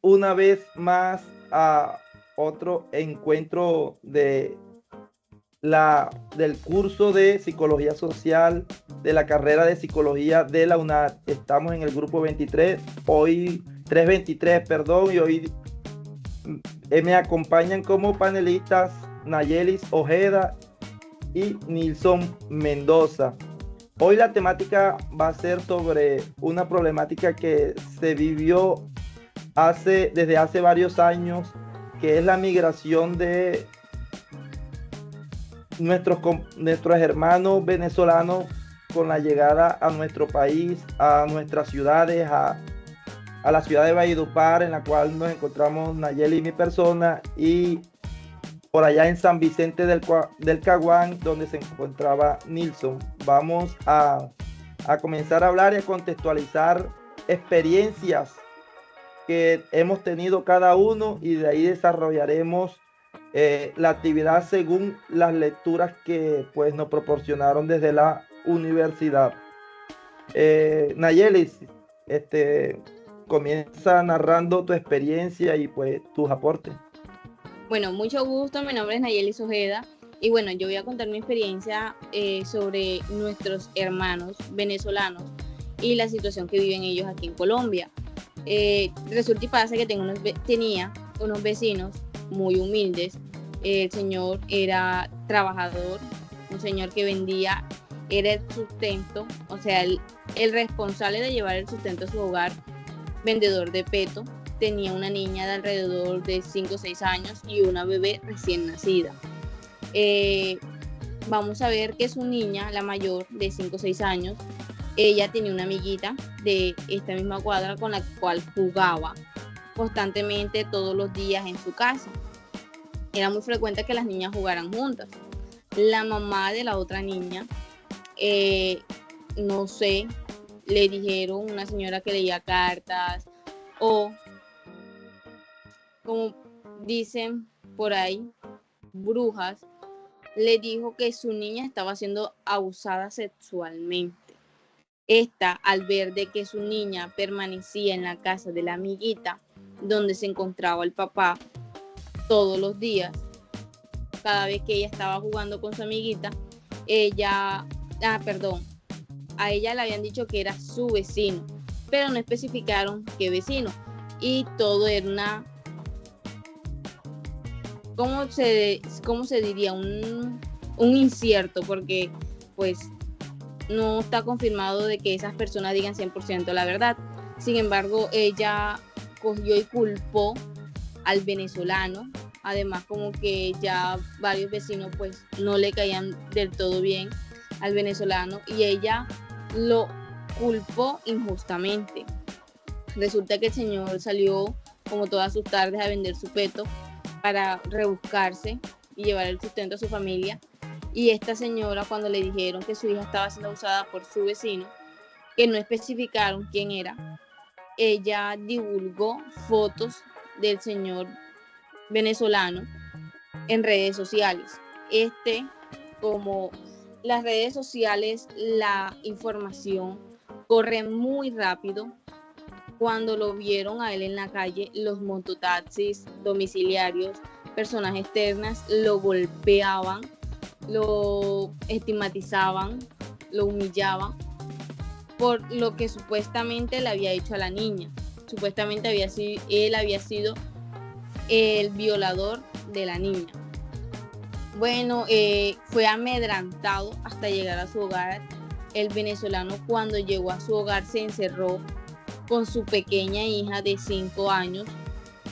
una vez más a otro encuentro del curso de Psicología Social de la carrera de Psicología de la UNAD. Estamos en el grupo 23, hoy 323, perdón, y hoy me acompañan como panelistas Nayelis Ojeda y Nilson Mendoza. Hoy la temática va a ser sobre una problemática que se vivió desde hace varios años, que es la migración de nuestros hermanos venezolanos con la llegada a nuestro país, a nuestras ciudades, a la ciudad de Valledupar, en la cual nos encontramos Nayeli y mi persona, y por allá en San Vicente del Caguán, donde se encontraba Nilson. Vamos a comenzar a hablar y a contextualizar experiencias que hemos tenido cada uno, y de ahí desarrollaremos la actividad según las lecturas que pues nos proporcionaron desde la universidad. Nayeli, comienza narrando tu experiencia y pues tus aportes. Bueno, mucho gusto, mi nombre es Nayeli Ojeda y bueno, yo voy a contar mi experiencia sobre nuestros hermanos venezolanos y la situación que viven ellos aquí en Colombia. Resulta y pasa que tenía unos vecinos muy humildes. El señor era trabajador, un señor que era el sustento, o sea, el responsable de llevar el sustento a su hogar, vendedor de peto. Tenía una niña de alrededor de 5 o 6 años y una bebé recién nacida. Vamos a ver que su niña, la mayor, de 5 o 6 años, ella tenía una amiguita de esta misma cuadra con la cual jugaba constantemente todos los días en su casa. Era muy frecuente que las niñas jugaran juntas. La mamá de la otra niña, no sé, le dijeron, una señora que leía cartas, o como dicen por ahí, brujas, le dijo que su niña estaba siendo abusada sexualmente. Esta, al ver de que su niña permanecía en la casa de la amiguita, donde se encontraba el papá todos los días, cada vez que ella estaba jugando con su amiguita, a ella le habían dicho que era su vecino, pero no especificaron qué vecino, y todo era una, ¿cómo se diría? Un incierto, porque pues no está confirmado de que esas personas digan 100% la verdad. Sin embargo, ella cogió y culpó al venezolano. Además, como que ya varios vecinos pues no le caían del todo bien al venezolano y ella lo culpó injustamente. Resulta que el señor salió como todas sus tardes a vender su peto para rebuscarse y llevar el sustento a su familia. Y esta señora, cuando le dijeron que su hija estaba siendo usada por su vecino, que no especificaron quién era, ella divulgó fotos del señor venezolano en redes sociales. Como las redes sociales, la información corre muy rápido. Cuando lo vieron a él en la calle, los mototaxis domiciliarios, personas externas, lo golpeaban, lo estigmatizaban, lo humillaban por lo que supuestamente le había hecho a la niña. Supuestamente él había sido el violador de la niña. Bueno, fue amedrantado hasta llegar a su hogar. El venezolano, cuando llegó a su hogar, se encerró con su pequeña hija de 5 años,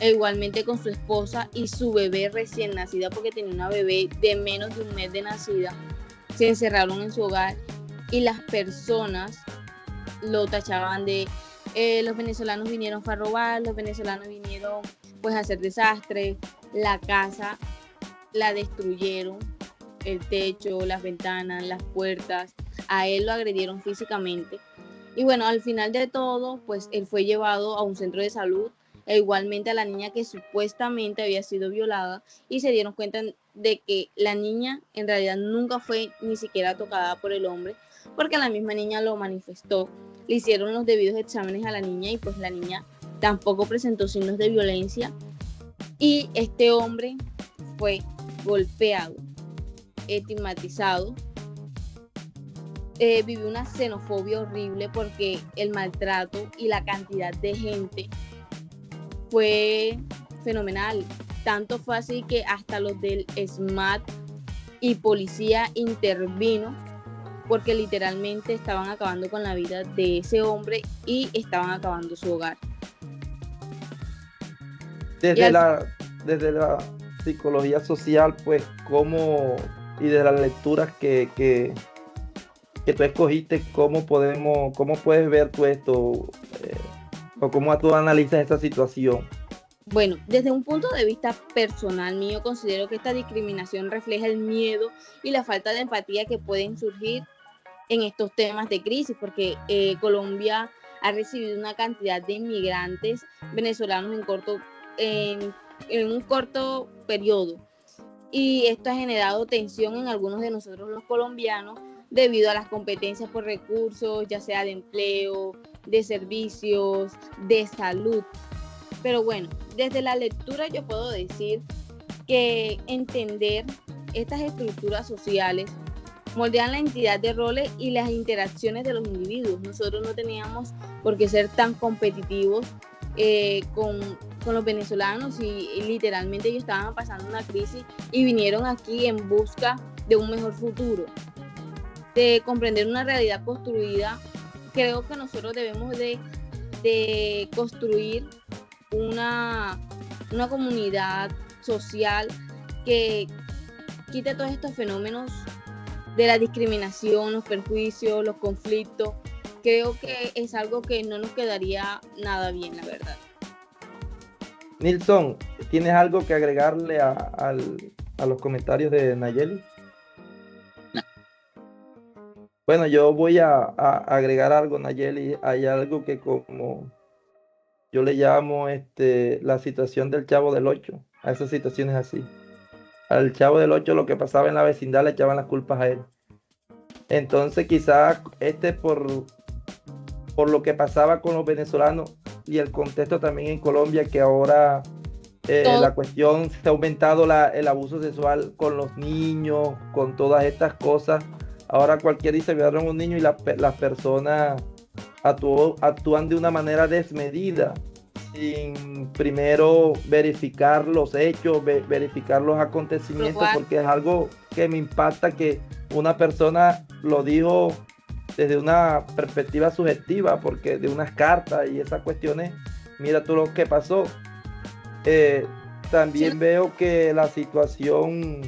e igualmente con su esposa y su bebé recién nacida, porque tenía una bebé de menos de un mes de nacida. Se encerraron en su hogar y las personas lo tachaban de los venezolanos vinieron a robar, los venezolanos vinieron pues a hacer desastres, la casa la destruyeron, el techo, las ventanas, las puertas, a él lo agredieron físicamente. Y bueno, al final de todo, pues él fue llevado a un centro de salud, e igualmente a la niña que supuestamente había sido violada, y se dieron cuenta de que la niña en realidad nunca fue ni siquiera tocada por el hombre, porque la misma niña lo manifestó. Le hicieron los debidos exámenes a la niña y pues la niña tampoco presentó signos de violencia y este hombre fue golpeado, estigmatizado, vivió una xenofobia horrible porque el maltrato y la cantidad de gente fue fenomenal. Tanto fue así que hasta los del SMAT y policía intervino porque literalmente estaban acabando con la vida de ese hombre y estaban acabando su hogar. Desde la psicología social, pues, y de las lecturas que tú escogiste, ¿cómo puedes ver tú esto? ¿O cómo tú analizas esta situación? Bueno, desde un punto de vista personal mío, considero que esta discriminación refleja el miedo y la falta de empatía que pueden surgir en estos temas de crisis, porque Colombia ha recibido una cantidad de inmigrantes venezolanos en un corto periodo, y esto ha generado tensión en algunos de nosotros los colombianos debido a las competencias por recursos, ya sea de empleo, de servicios, de salud. Pero bueno, desde la lectura yo puedo decir que entender estas estructuras sociales moldean la entidad de roles y las interacciones de los individuos. Nosotros no teníamos por qué ser tan competitivos con los venezolanos y literalmente ellos estaban pasando una crisis y vinieron aquí en busca de un mejor futuro, de comprender una realidad construida. Creo que nosotros debemos de construir una comunidad social que quite todos estos fenómenos de la discriminación, los perjuicios, los conflictos. Creo que es algo que no nos quedaría nada bien, la verdad. Nilson, ¿tienes algo que agregarle a los comentarios de Nayeli? No. Bueno, yo voy a agregar algo, Nayeli. Hay algo que como yo le llamo la situación del Chavo del Ocho, a esas situaciones así. Al Chavo del Ocho lo que pasaba en la vecindad le echaban las culpas a él. Entonces quizás por lo que pasaba con los venezolanos y el contexto también en Colombia, que ahora la cuestión se ha aumentado el abuso sexual con los niños, con todas estas cosas. Ahora cualquiera dice violaron a un niño y las personas actúan de una manera desmedida, sin primero verificar los hechos, verificar los acontecimientos, porque es algo que me impacta que una persona lo dijo desde una perspectiva subjetiva, porque de unas cartas y esas cuestiones, mira tú lo que pasó. También sí. Veo que la situación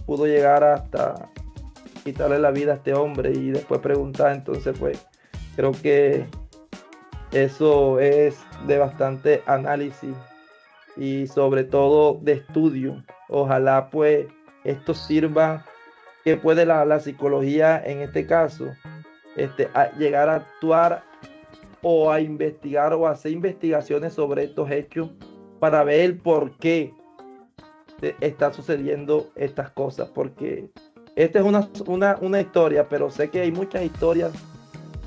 pudo llegar hasta quitarle la vida a este hombre y después preguntar. Entonces pues creo que eso es de bastante análisis y sobre todo de estudio. Ojalá pues esto sirva, que puede la psicología en este caso a llegar a actuar o a investigar o a hacer investigaciones sobre estos hechos para ver por qué está sucediendo estas cosas, porque esta es una historia, pero sé que hay muchas historias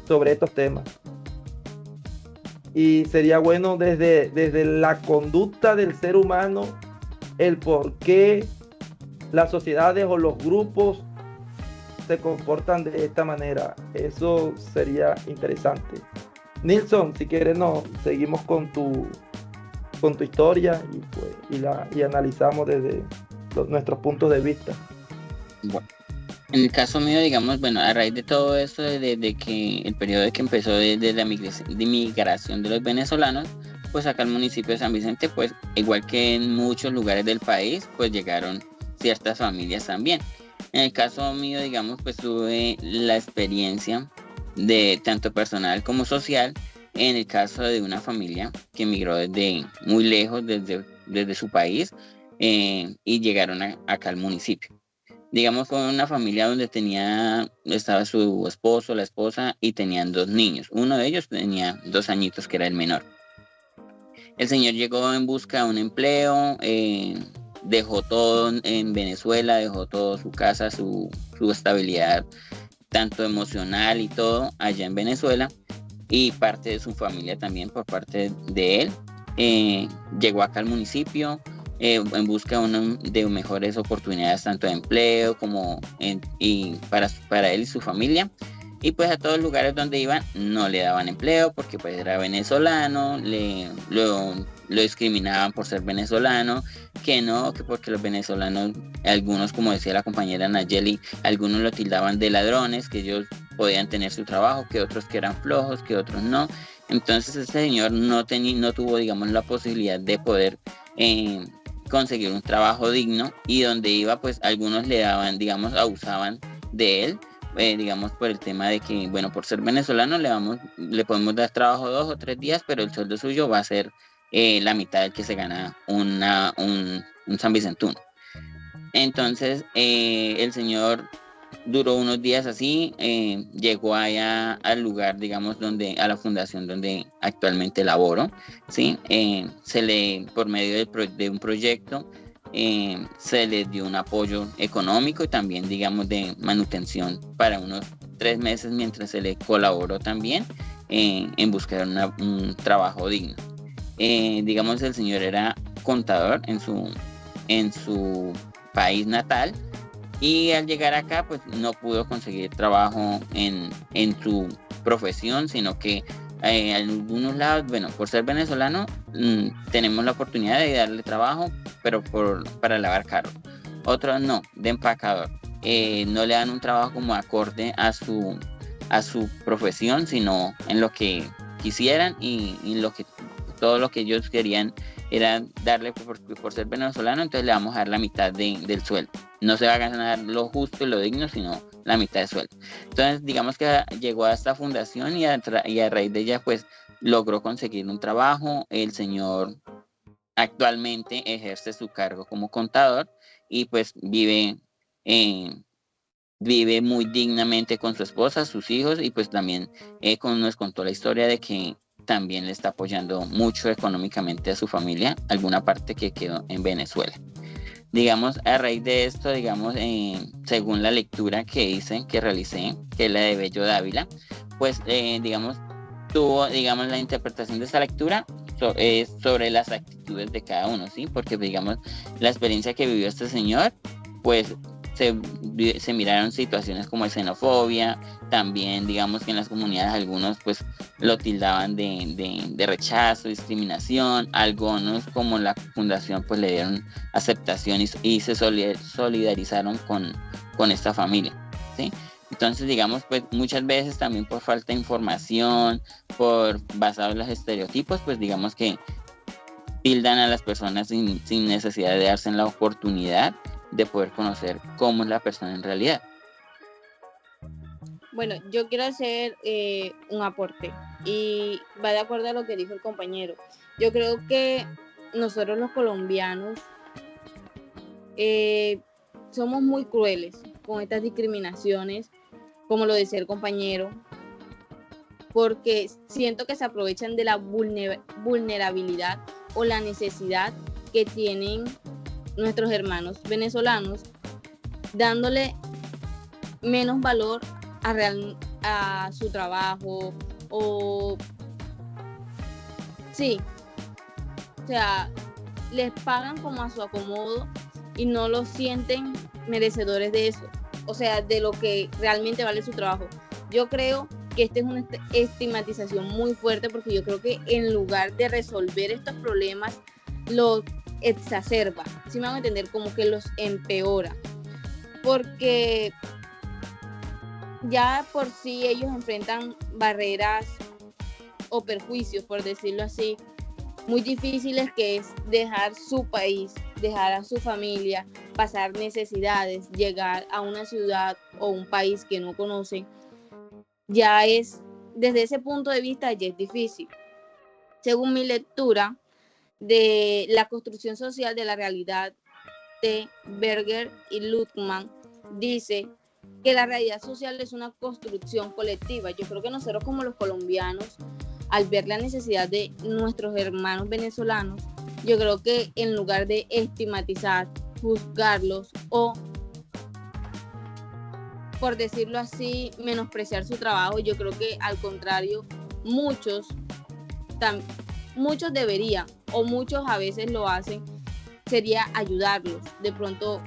sobre estos temas y sería bueno desde la conducta del ser humano el por qué las sociedades o los grupos se comportan de esta manera. Eso sería interesante. Nilson, si quieres seguimos con tu historia y analizamos desde nuestros puntos de vista. Bueno, en el caso mío, digamos, bueno, a raíz de todo esto, desde que el periodo que empezó de la migración de los venezolanos, pues acá al municipio de San Vicente, pues igual que en muchos lugares del país, pues llegaron ciertas familias también. En el caso mío, digamos, pues tuve la experiencia de tanto personal como social, en el caso de una familia que emigró desde muy lejos, desde su país, y llegaron acá al municipio. Digamos, fue una familia donde estaba su esposo, la esposa, y tenían 2 niños. Uno de ellos tenía 2 añitos, que era el menor. El señor llegó en busca de un empleo, dejó todo en Venezuela, dejó todo, su casa, su estabilidad, tanto emocional y todo, allá en Venezuela, y parte de su familia también por parte de él. Llegó acá al municipio en busca de mejores oportunidades tanto de empleo como y para él y su familia. Y pues a todos los lugares donde iban no le daban empleo porque pues era venezolano, lo discriminaban por ser venezolano, que porque los venezolanos, algunos, como decía la compañera Nayeli, algunos lo tildaban de ladrones, que ellos podían tener su trabajo, que otros que eran flojos, que otros no. Entonces ese señor no tuvo, digamos, la posibilidad de poder conseguir un trabajo digno, y donde iba, pues algunos le daban, digamos, abusaban de él, digamos, por el tema de que, bueno, por ser venezolano le podemos dar trabajo 2 o 3 días, pero el sueldo suyo va a ser la mitad del que se gana un San Vicentuno. Entonces el señor duró unos días así, llegó allá al lugar, digamos, a la fundación donde actualmente laboro, ¿sí? Por medio de un proyecto, se le dio un apoyo económico y también, digamos, de manutención para unos 3 meses mientras se le colaboró también en buscar un trabajo digno. Digamos, el señor era contador en su país natal, y al llegar acá pues no pudo conseguir trabajo en su profesión, sino que en algunos lados, bueno, por ser venezolano, tenemos la oportunidad de darle trabajo, pero para lavar carros. Otros no, de empacador. No le dan un trabajo como acorde a su profesión, sino en lo que quisieran, y todo lo que ellos querían era darle por ser venezolano, entonces le vamos a dar la mitad del sueldo. No se va a ganar lo justo y lo digno, sino la mitad de sueldo. Entonces, digamos que llegó a esta fundación y a raíz de ella, pues, logró conseguir un trabajo. El señor actualmente ejerce su cargo como contador y pues vive muy dignamente con su esposa, sus hijos, y pues también nos contó la historia de que también le está apoyando mucho económicamente a su familia, alguna parte que quedó en Venezuela. Digamos, a raíz de esto, digamos, según la lectura que realicé, que es la de Bello Dávila, pues, digamos, tuvo, digamos, la interpretación de esta lectura sobre las actitudes de cada uno, ¿sí? Porque, digamos, la experiencia que vivió este señor, pues, se miraron situaciones como xenofobia, también, digamos, que en las comunidades algunos pues lo tildaban de rechazo, discriminación, algunos como la fundación pues le dieron aceptación y se solidarizaron con esta familia, ¿sí? Entonces, digamos, pues muchas veces también por falta de información, basado en los estereotipos, pues digamos que tildan a las personas sin necesidad de darse la oportunidad de poder conocer cómo es la persona en realidad. Bueno, yo quiero hacer un aporte y va de acuerdo a lo que dijo el compañero. Yo creo que nosotros los colombianos somos muy crueles con estas discriminaciones, como lo decía el compañero, porque siento que se aprovechan de la vulnerabilidad o la necesidad que tienen nuestros hermanos venezolanos, dándole menos valor a su trabajo, o sí, o sea, les pagan como a su acomodo y no los sienten merecedores de eso, o sea, de lo que realmente vale su trabajo. Yo creo que esta es una estigmatización muy fuerte, porque yo creo que en lugar de resolver estos problemas, los exacerba, si me van a entender, como que los empeora, porque ya por sí ellos enfrentan barreras o perjuicios, por decirlo así, muy difíciles, que es dejar su país, dejar a su familia, pasar necesidades, llegar a una ciudad o un país que no conocen. Ya es, desde ese punto de vista, ya es difícil. Según mi lectura de La construcción social de la realidad de Berger y Luckmann, dice que la realidad social es una construcción colectiva. Yo creo que nosotros, como los colombianos, al ver la necesidad de nuestros hermanos venezolanos, yo creo que en lugar de estigmatizar, juzgarlos o, por decirlo así, menospreciar su trabajo, yo creo que al contrario, muchos, muchos deberían, o muchos a veces lo hacen, sería ayudarlos, de pronto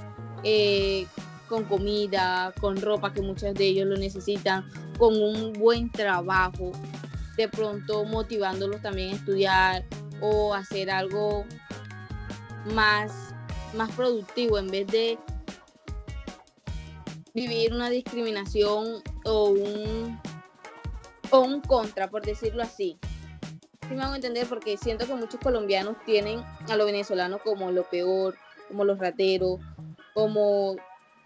con comida, con ropa, que muchos de ellos lo necesitan, con un buen trabajo, de pronto motivándolos también a estudiar o hacer algo más productivo, en vez de vivir una discriminación o un contra, por decirlo así. Sí me hago entender, porque siento que muchos colombianos tienen a los venezolanos como lo peor, como los rateros, como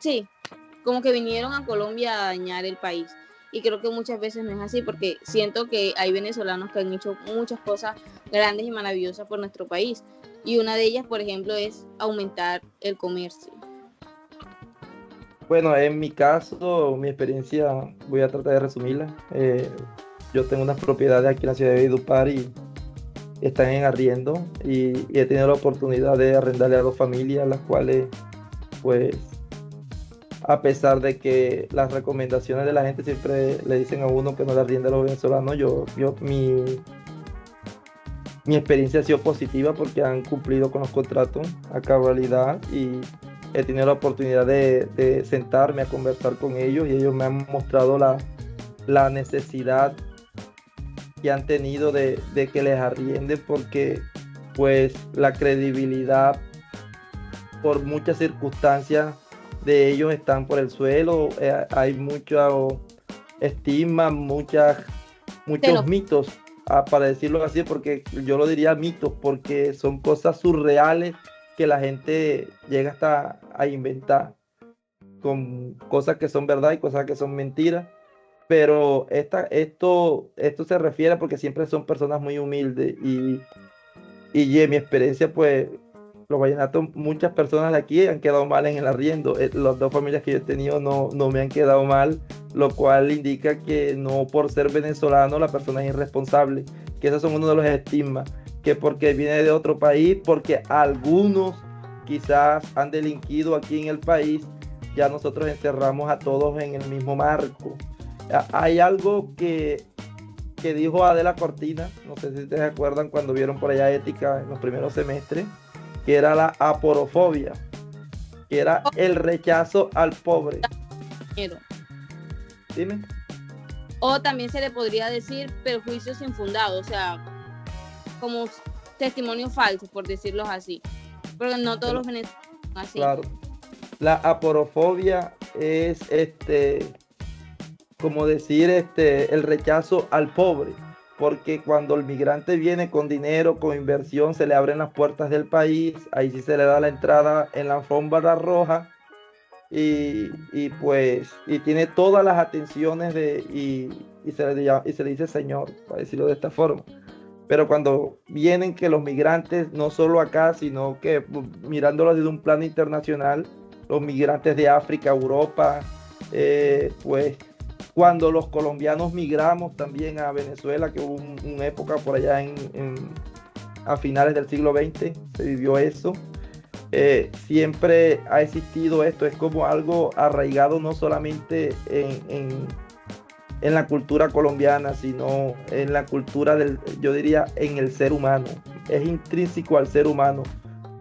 que vinieron a Colombia a dañar el país. Y creo que muchas veces no es así, porque siento que hay venezolanos que han hecho muchas cosas grandes y maravillosas por nuestro país. Y una de ellas, por ejemplo, es aumentar el comercio. Bueno, en mi caso, mi experiencia, voy a tratar de resumirla. Yo tengo unas propiedades aquí en la ciudad de Valledupar y están en arriendo, y he tenido la oportunidad de arrendarle a dos familias, las cuales, pues, a pesar de que las recomendaciones de la gente siempre le dicen a uno que no le arriende a los venezolanos, mi experiencia ha sido positiva porque han cumplido con los contratos a cabalidad, y he tenido la oportunidad de sentarme a conversar con ellos, y ellos me han mostrado la necesidad que han tenido de que les arrienden, porque pues la credibilidad por muchas circunstancias de ellos están por el suelo. Hay mucha estigma, muchos mitos, para decirlo así, porque yo lo diría mitos, porque son cosas surreales que la gente llega hasta a inventar, con cosas que son verdad y cosas que son mentiras. Pero esto se refiere porque siempre son personas muy humildes, y en mi experiencia, pues, los vallenatos, muchas personas de aquí han quedado mal en el arriendo. Las dos familias que yo he tenido no me han quedado mal, lo cual indica que no por ser venezolano la persona es irresponsable, que esos son uno de los estigmas, que porque viene de otro país, porque algunos quizás han delinquido aquí en el país, ya nosotros encerramos a todos en el mismo marco. Hay algo que dijo Adela Cortina, no sé si ustedes se acuerdan cuando vieron por allá ética en los primeros semestres, que era la aporofobia, que era el rechazo al pobre. Dime. O también se le podría decir perjuicios infundados, o sea, como testimonios falsos, por decirlo así. Porque no todos los venezolanos son así. Claro. La aporofobia es como decir el rechazo al pobre, porque cuando el migrante viene con dinero, con inversión, se le abren las puertas del país, ahí sí se le da la entrada en la alfombra roja, y tiene todas las atenciones y se le dice señor, para decirlo de esta forma. Pero cuando vienen que los migrantes, no solo acá, sino que mirándolo desde un plano internacional, los migrantes de África, Europa, pues cuando los colombianos migramos también a Venezuela, que hubo una época por allá a finales del siglo XX, se vivió eso. Siempre ha existido esto, es como algo arraigado no solamente en la cultura colombiana, sino en la cultura yo diría, en el ser humano. Es intrínseco al ser humano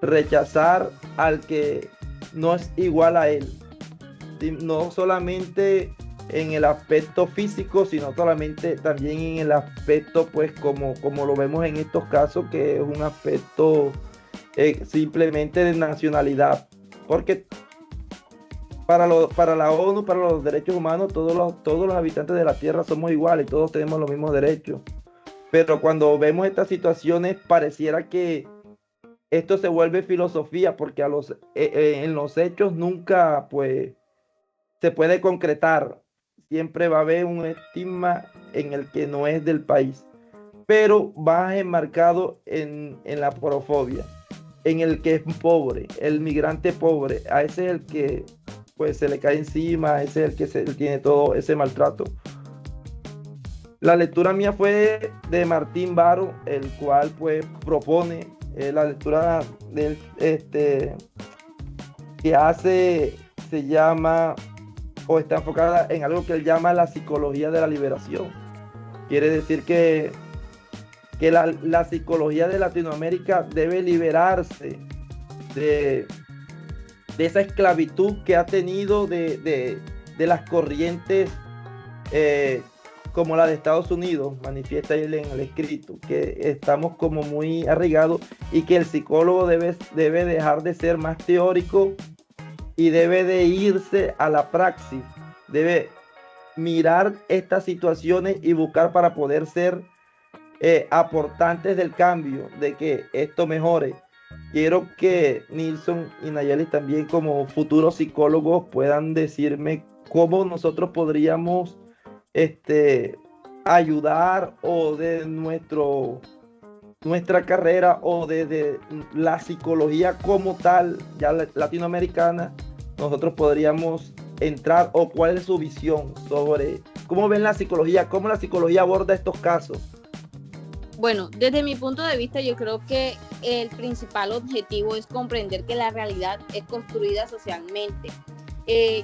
rechazar al que no es igual a él, no solamente en el aspecto físico, sino solamente también en el aspecto, pues, como lo vemos en estos casos, que es un aspecto simplemente de nacionalidad, porque para la ONU, para los derechos humanos, todos los habitantes de la Tierra somos iguales, todos tenemos los mismos derechos. Pero cuando vemos estas situaciones, pareciera que esto se vuelve filosofía, porque en los hechos nunca, pues, se puede concretar. Siempre va a haber un estigma en el que no es del país, pero va enmarcado en la aporofobia, en el que es pobre, el migrante pobre. A ese es el que, pues, se le cae encima, ese es el que tiene todo ese maltrato. La lectura mía fue de Martín Varo, el cual, pues, propone la lectura que hace, se llama, o está enfocada en algo que él llama la psicología de la liberación. Quiere decir que la psicología de Latinoamérica debe liberarse de esa esclavitud que ha tenido de las corrientes como la de Estados Unidos. Manifiesta él en el escrito que estamos como muy arraigados y que el psicólogo debe dejar de ser más teórico y debe de irse a la praxis, debe mirar estas situaciones y buscar para poder ser aportantes del cambio, de que esto mejore. Quiero que Nilson y Nayeli también como futuros psicólogos puedan decirme cómo nosotros podríamos ayudar o de nuestra carrera o de la psicología como tal, ya latinoamericana, nosotros podríamos entrar, o cuál es su visión sobre cómo ven la psicología, cómo la psicología aborda estos casos. Bueno, desde mi punto de vista, yo creo que el principal objetivo es comprender que la realidad es construida socialmente.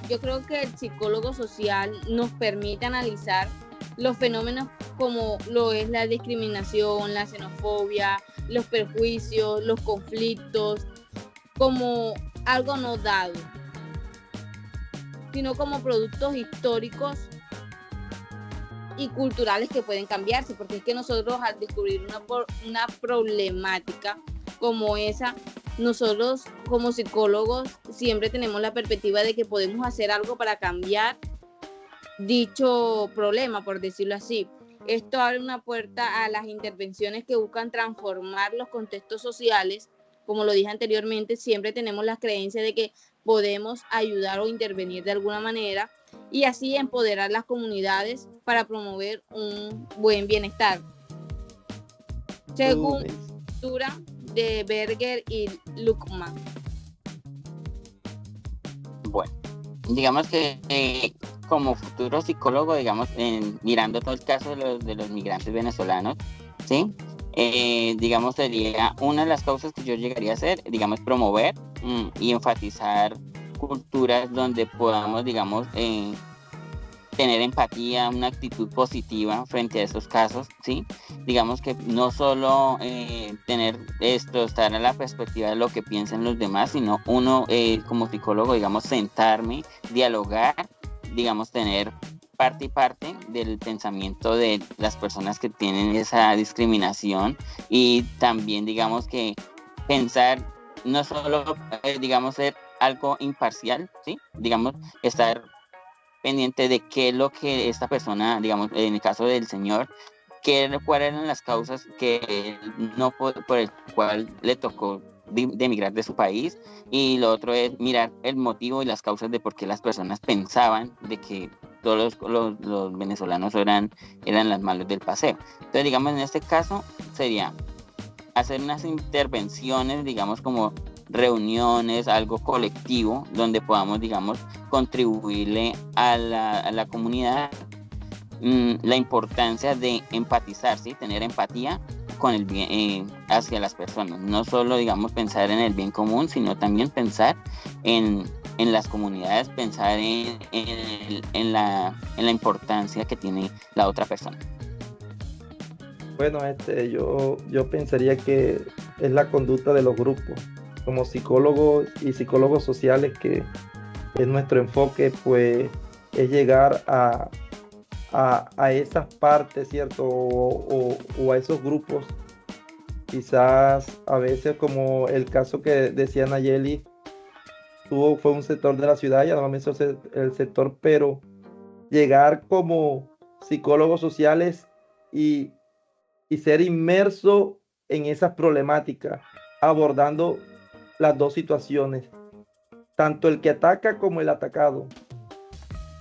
Yo creo que el psicólogo social nos permite analizar los fenómenos como lo es la discriminación, la xenofobia, los prejuicios, los conflictos, como algo no dado, sino como productos históricos y culturales que pueden cambiarse, porque es que nosotros al descubrir una problemática como esa, nosotros como psicólogos siempre tenemos la perspectiva de que podemos hacer algo para cambiar dicho problema, por decirlo así. Esto abre una puerta a las intervenciones que buscan transformar los contextos sociales. Como lo dije anteriormente, siempre tenemos la creencia de que podemos ayudar o intervenir de alguna manera y así empoderar las comunidades para promover un buen bienestar. Según la lectura de Berger y Luckman. Bueno, digamos que como futuro psicólogo, digamos, mirando todo el caso de los migrantes venezolanos, ¿sí? Digamos, sería una de las causas que yo llegaría a hacer, digamos, promover y enfatizar culturas donde podamos, digamos, tener empatía, una actitud positiva frente a esos casos, ¿sí? Digamos que no solo tener estar en la perspectiva de lo que piensan los demás, sino uno como psicólogo, digamos, sentarme, dialogar, digamos, tener parte y parte del pensamiento de las personas que tienen esa discriminación y también, digamos, que pensar no solo, digamos, ser algo imparcial, ¿sí? Digamos, estar pendiente de qué es lo que esta persona, digamos, en el caso del señor, cuáles eran las causas que no por el cual le tocó de emigrar de su país, y lo otro es mirar el motivo y las causas de por qué las personas pensaban de que todos los venezolanos eran las malos del paseo. Entonces, digamos, en este caso sería hacer unas intervenciones, digamos, como reuniones, algo colectivo, donde podamos, digamos, contribuirle a la comunidad la importancia de empatizar, ¿sí? Tener empatía con el bien hacia las personas, no solo, digamos, pensar en el bien común, sino también pensar en las comunidades, pensar en la importancia que tiene la otra persona. Bueno, yo pensaría que es la conducta de los grupos. Como psicólogos y psicólogos sociales, que es nuestro enfoque, pues es llegar a esas partes, ¿cierto? O a esos grupos. Quizás a veces, como el caso que decía Nayeli, fue un sector de la ciudad, ya no mencionó el sector, pero llegar como psicólogos sociales y ser inmerso en esas problemáticas, abordando las dos situaciones, tanto el que ataca como el atacado,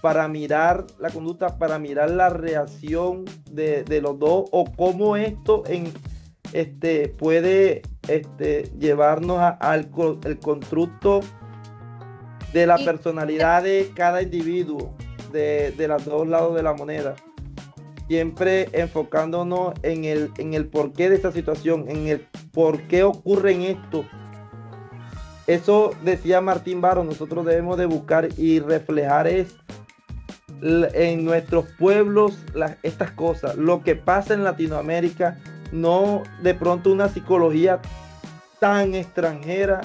para mirar la conducta, para mirar la reacción de los dos, o cómo esto puede llevarnos al constructo de la personalidad de cada individuo, de los dos lados de la moneda, siempre enfocándonos en el porqué de esa situación, en el por qué ocurren esto. Eso decía Martín Barros, nosotros debemos de buscar y reflejar en nuestros pueblos estas cosas, lo que pasa en Latinoamérica, no de pronto una psicología tan extranjera,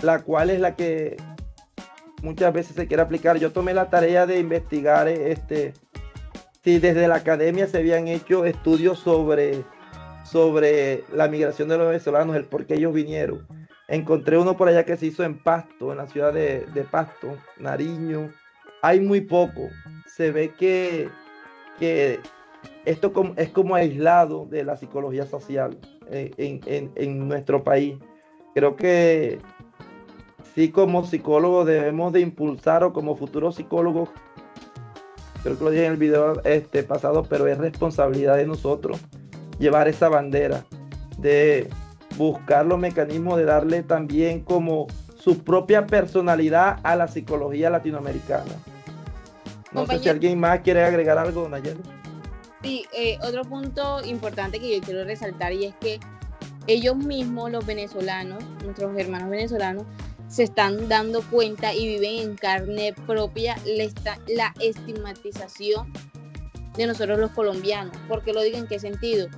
la cual es la que muchas veces se quiere aplicar. Yo tomé la tarea de investigar si desde la academia se habían hecho estudios sobre la migración de los venezolanos, el por qué ellos vinieron. Encontré uno por allá que se hizo en Pasto, en la ciudad de Pasto, Nariño. Hay muy poco. Se ve que esto es como aislado de la psicología social en nuestro país. Creo que sí, como psicólogos debemos de impulsar, o como futuros psicólogos, creo que lo dije en el video pasado, pero es responsabilidad de nosotros llevar esa bandera, de buscar los mecanismos de darle también como su propia personalidad a la psicología latinoamericana. No sé si alguien más quiere agregar algo, Nayeli. Sí, otro punto importante que yo quiero resaltar, y es que ellos mismos, los venezolanos, nuestros hermanos venezolanos, se están dando cuenta y viven en carne propia la estigmatización de nosotros los colombianos. ¿Por qué lo digo? ¿En qué sentido?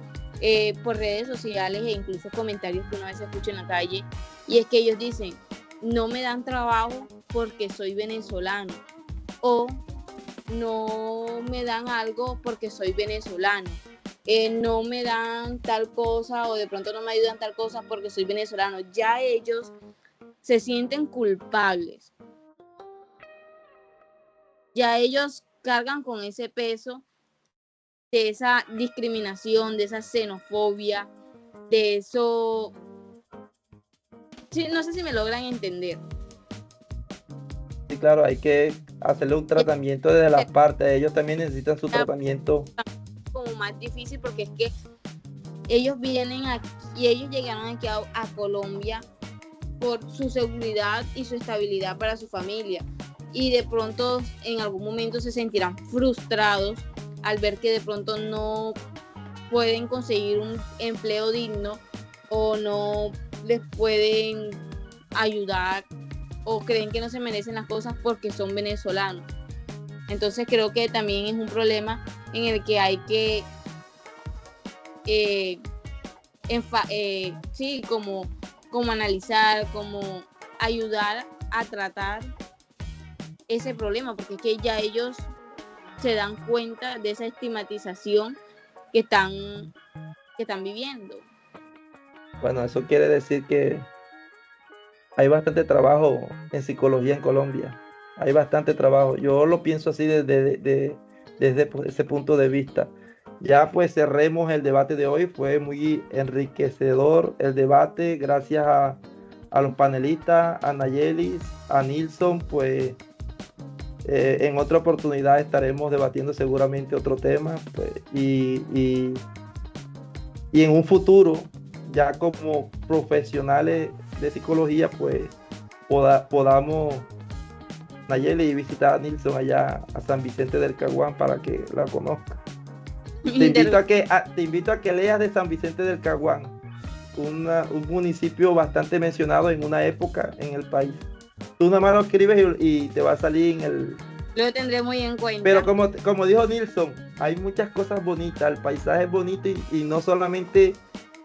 Por redes sociales e incluso comentarios que una vez escucha en la calle, y es que ellos dicen: no me dan trabajo porque soy venezolano, o no me dan algo porque soy venezolano, no me dan tal cosa, o de pronto no me ayudan tal cosa porque soy venezolano. Ya ellos se sienten culpables, ya ellos cargan con ese peso de esa discriminación, de esa xenofobia, de eso. Sí, no sé si me logran entender. Sí, claro, hay que hacerle un tratamiento desde las partes. Ellos también necesitan su tratamiento. Como más difícil, porque es que ellos vienen aquí y ellos llegaron aquí a Colombia por su seguridad y su estabilidad para su familia, y de pronto en algún momento se sentirán frustrados al ver que de pronto no pueden conseguir un empleo digno, o no les pueden ayudar, o creen que no se merecen las cosas porque son venezolanos. Entonces creo que también es un problema en el que hay que sí, como analizar, como ayudar a tratar ese problema, porque es que ya ellos se dan cuenta de esa estigmatización que están viviendo. Bueno, eso quiere decir que hay bastante trabajo en psicología en Colombia. Hay bastante trabajo. Yo lo pienso así desde ese punto de vista. Ya pues cerremos el debate de hoy. Fue muy enriquecedor el debate. Gracias a los panelistas, a Nayeli, a Nilson. Pues en otra oportunidad estaremos debatiendo seguramente otro tema. Pues, y en un futuro, ya como profesionales de psicología, pues podamos, Nayeli, visitar a Nilson allá a San Vicente del Caguán para que la conozca. Te invito a que leas de San Vicente del Caguán, un municipio bastante mencionado en una época en el país. Tú nada más lo escribes y te va a salir en el... Lo tendré muy en cuenta. Pero como dijo Nilson, hay muchas cosas bonitas, el paisaje es bonito, y no solamente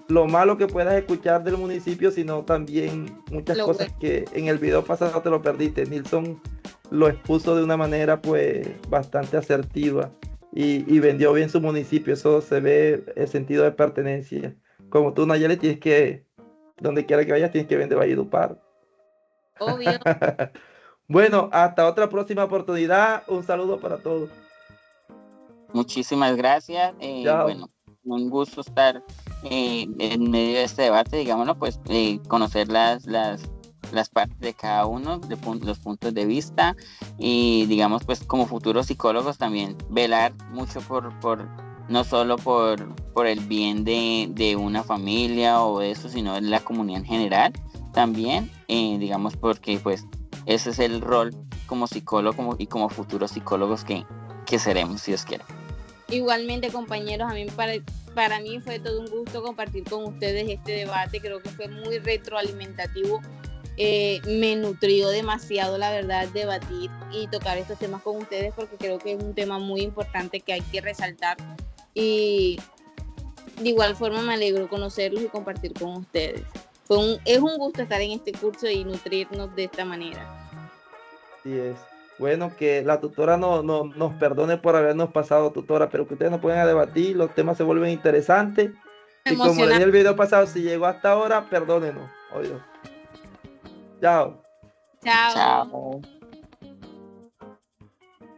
lo malo que puedas escuchar del municipio, sino también muchas cosas que en el video pasado te lo perdiste. Nilson lo expuso de una manera pues bastante asertiva y vendió bien su municipio. Eso se ve, el sentido de pertenencia. Como tú, Nayeli, tienes que, donde quiera que vayas, tienes que vender Valledupar. Obvio. Bueno, hasta otra próxima oportunidad. Un saludo para todos. Muchísimas gracias. Bueno, un gusto estar en medio de este debate, digámoslo, pues conocer las partes de cada uno, los puntos de vista, y digamos, pues como futuros psicólogos también velar mucho por no solo por el bien de una familia o de eso, sino de la comunidad en general también, digamos, porque pues ese es el rol como psicólogo y como futuros psicólogos que seremos, si Dios quiere. Igualmente, compañeros, a mí para mí fue todo un gusto compartir con ustedes este debate. Creo que fue muy retroalimentativo Me nutrió demasiado, la verdad, debatir y tocar estos temas con ustedes, porque creo que es un tema muy importante que hay que resaltar. Y de igual forma me alegro conocerlos y compartir con ustedes. Es un gusto estar en este curso y nutrirnos de esta manera. Así es. Bueno, que la tutora nos perdone por habernos pasado, tutora, pero que ustedes nos pueden debatir, los temas se vuelven interesantes. Y como le dije el video pasado, si llegó hasta ahora, perdónenos. Oye. Chao. Chao. Chao.